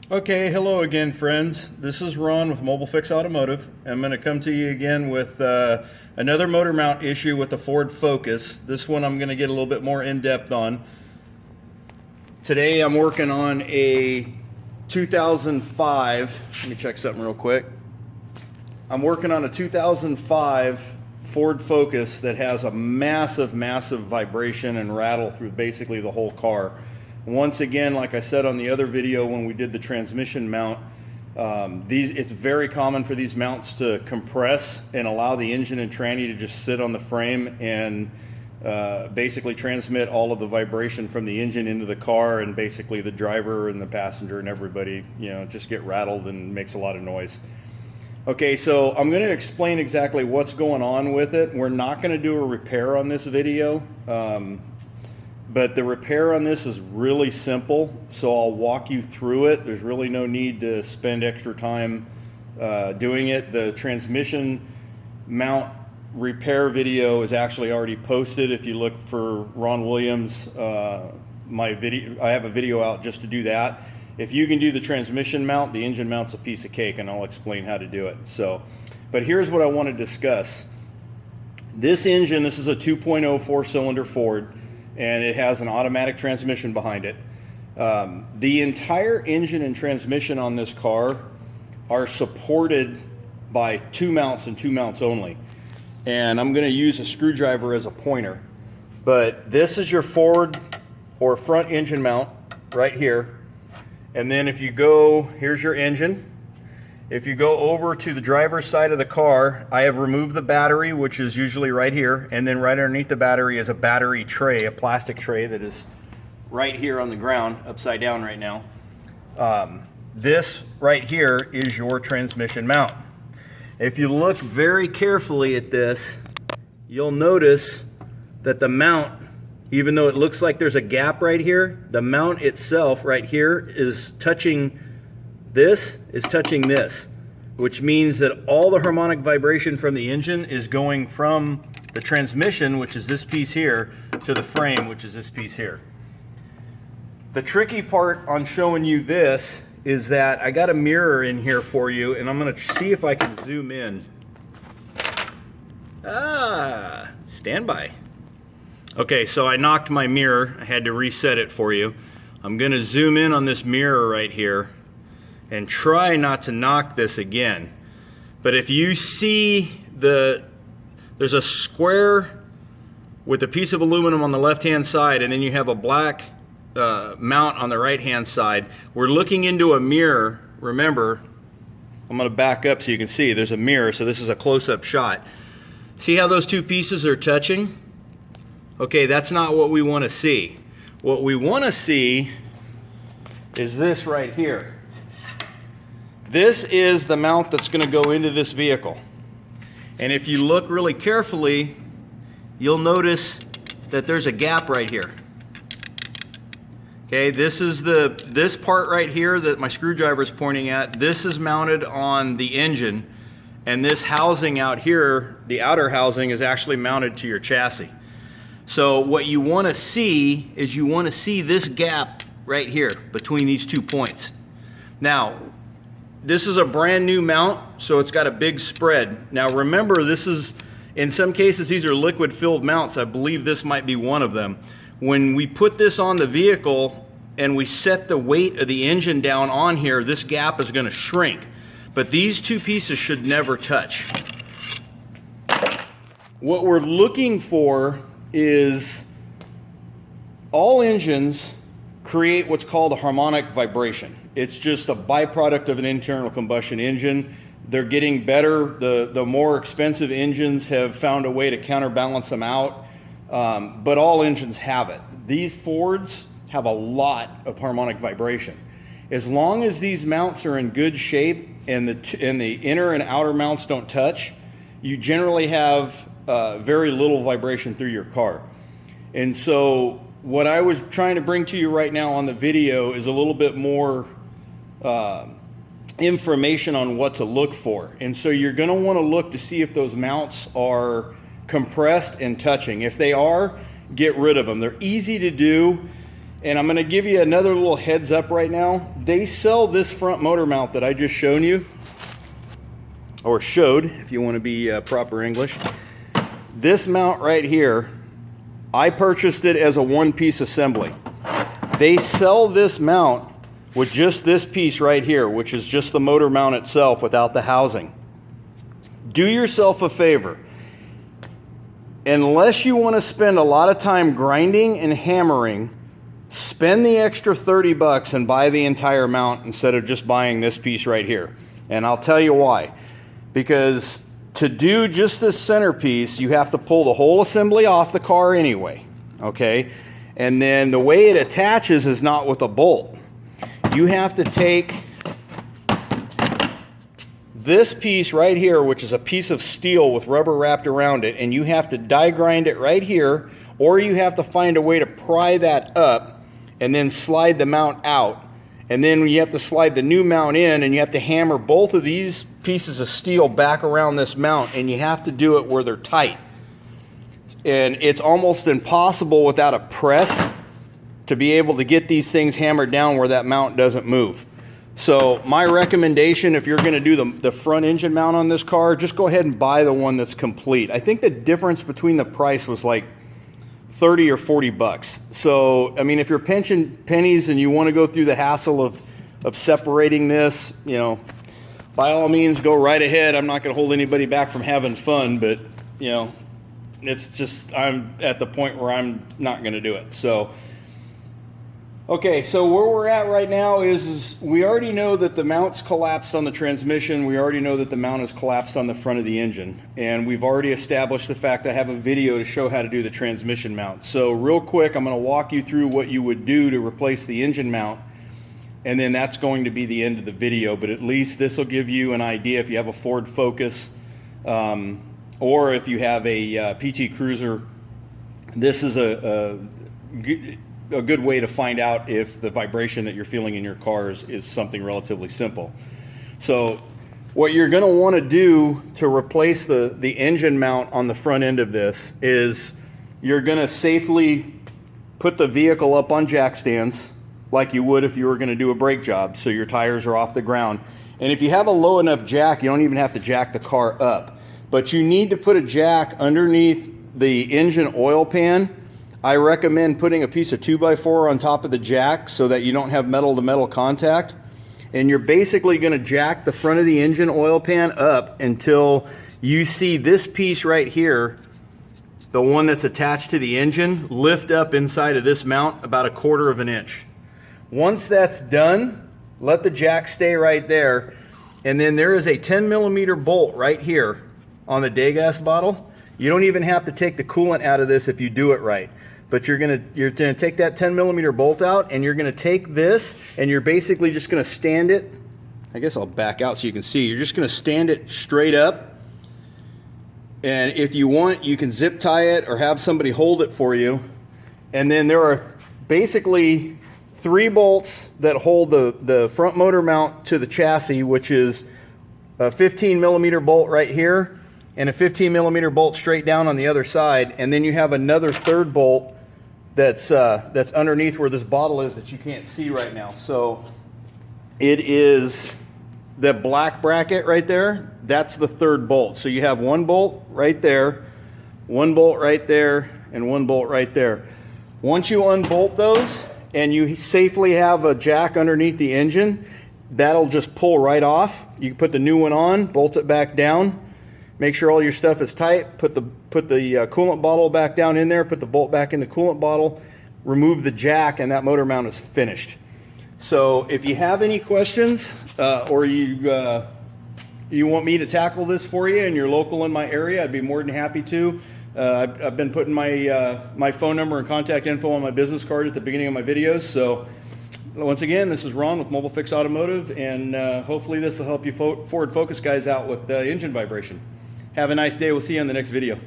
Okay, hello again, friends. This is Ron with Mobile Fix Automotive. I'm going to come to you again with another motor mount issue with the Ford Focus. This one I'm going to get a little bit more in-depth on. Today I'm working on a 2005, let me check something real quick. I'm working on a 2005 Ford Focus that has a massive vibration and rattle through basically the whole car. Once again, like I said on the other video when we did the transmission mount, it's very common for these mounts to compress and allow the engine and tranny to just sit on the frame and basically transmit all of the vibration from the engine into the car, and basically the driver and the passenger and everybody, just get rattled and makes a lot of noise. Okay, so I'm going to explain exactly what's going on with it. We're not going to do a repair on this video. But the repair on this is really simple, so I'll walk you through it. There's really no need to spend extra time doing it. The transmission mount repair video is actually already posted. If you look for Ron Williams, my video, I have a video out just to do that. If you can do the transmission mount, the engine mount's a piece of cake, and I'll explain how to do it. But here's what I want to discuss. This engine, this is a 2.0 4-cylinder Ford, and it has an automatic transmission behind it. The entire engine and transmission on this car are supported by two mounts and two mounts only. And I'm going to use a screwdriver as a pointer. But this is your forward or front engine mount right here. And then if you go, here's your engine. If you go over to the driver's side of the car, I have removed the battery, which is usually right here, and then right underneath the battery is a battery tray, a plastic tray that is right here on the ground, upside down right now. This right here is your transmission mount. If you look very carefully at this, you'll notice that the mount, even though it looks like there's a gap right here, the mount itself right here is touching this, which means that all the harmonic vibration from the engine is going from the transmission, which is this piece here, to the frame, which is this piece here. The tricky part on showing you this is that I got a mirror in here for you, and I'm going to see if I can zoom in. Stand by. Okay, so I knocked my mirror. I had to reset it for you. I'm going to zoom in on this mirror right here and try not to knock this again. But if you see there's a square with a piece of aluminum on the left-hand side, and then you have a black mount on the right-hand side. We're looking into a mirror. Remember, I'm going to back up so you can see. There's a mirror, so this is a close-up shot. See how those two pieces are touching? Okay, that's not what we want to see. What we want to see is this right here. This is the mount that's going to go into this vehicle. And if you look really carefully, you'll notice that there's a gap right here. Okay, this is this part right here that my screwdriver is pointing at. This is mounted on the engine, and this housing out here, the outer housing, is actually mounted to your chassis. So what you want to see is you want to see this gap right here between these 2 points. Now, this is a brand new mount, so it's got a big spread. Now remember, this is, in some cases, these are liquid filled mounts. I believe this might be one of them. When we put this on the vehicle and we set the weight of the engine down on here, this gap is going to shrink. But these two pieces should never touch. What we're looking for is all engines create what's called a harmonic vibration. It's just a byproduct of an internal combustion engine. They're getting better. The more expensive engines have found a way to counterbalance them out, but all engines have it. These Fords have a lot of harmonic vibration. As long as these mounts are in good shape and the inner and outer mounts don't touch, you generally have very little vibration through your car. And so what I was trying to bring to you right now on the video is a little bit more information on what to look for. And so you're going to want to look to see if those mounts are compressed and touching. If they are, get rid of them. They're easy to do. And I'm going to give you another little heads up right now. They sell this front motor mount that I just shown you, or showed, if you want to be proper English. This mount right here, I purchased it as a one-piece assembly. They sell this mount with just this piece right here, which is just the motor mount itself without the housing. Do yourself a favor. Unless you want to spend a lot of time grinding and hammering, spend the extra 30 bucks and buy the entire mount instead of just buying this piece right here. And I'll tell you why. Because to do just this centerpiece, you have to pull the whole assembly off the car anyway, okay? And then the way it attaches is not with a bolt. You have to take this piece right here, which is a piece of steel with rubber wrapped around it, and you have to die grind it right here, or you have to find a way to pry that up and then slide the mount out. And then you have to slide the new mount in, and you have to hammer both of these pieces of steel back around this mount, and you have to do it where they're tight. And it's almost impossible without a press to be able to get these things hammered down where that mount doesn't move. So my recommendation, if you're going to do the front engine mount on this car, just go ahead and buy the one that's complete. I think the difference between the price was like 30 or 40 bucks. So, I mean, if you're pinching pennies and you want to go through the hassle of separating this, you know, by all means, go right ahead. I'm not going to hold anybody back from having fun, but, you know, it's just, I'm at the point where I'm not going to do it. So, okay, so where we're at right now is we already know that the mount's collapsed on the transmission. We already know that the mount is collapsed on the front of the engine. And we've already established the fact I have a video to show how to do the transmission mount. So real quick, I'm going to walk you through what you would do to replace the engine mount. And then that's going to be the end of the video. But at least this will give you an idea if you have a Ford Focus or if you have a PT Cruiser. This is a good way to find out if the vibration that you're feeling in your cars is something relatively simple. So what you're going to want to do to replace the engine mount on the front end of this is you're going to safely put the vehicle up on jack stands like you would if you were going to do a brake job, so your tires are off the ground. And if you have a low enough jack, you don't even have to jack the car up. But you need to put a jack underneath the engine oil pan. I recommend putting a piece of 2x4 on top of the jack so that you don't have metal-to-metal contact. And you're basically going to jack the front of the engine oil pan up until you see this piece right here, the one that's attached to the engine, lift up inside of this mount about 1/4 of an inch. Once that's done, let the jack stay right there. And then there is a 10mm bolt right here on the day gas bottle. You don't even have to take the coolant out of this if you do it right. But you're gonna take that 10mm bolt out, and you're gonna take this, and you're basically just gonna stand it. I guess I'll back out so you can see. You're just gonna stand it straight up. And if you want, you can zip tie it or have somebody hold it for you. And then there are basically 3 bolts that hold the front motor mount to the chassis, which is a 15mm bolt right here and a 15mm bolt straight down on the other side. And then you have another 3rd bolt that's underneath where this bottle is that you can't see right now. So it is the black bracket right there. That's the 3rd bolt. So you have 1 bolt right there, 1 bolt right there, and 1 bolt right there. Once you unbolt those and you safely have a jack underneath the engine, that'll just pull right off. You can put the new one on, bolt it back down, make sure all your stuff is tight, put the coolant bottle back down in there, put the bolt back in the coolant bottle, remove the jack, and that motor mount is finished. So if you have any questions or you want me to tackle this for you and you're local in my area, I'd be more than happy to. I've been putting my phone number and contact info on my business card at the beginning of my videos. So once again, this is Ron with Mobile Fix Automotive, and hopefully this will help you Ford Focus guys out with engine vibration. Have a nice day. We'll see you on the next video.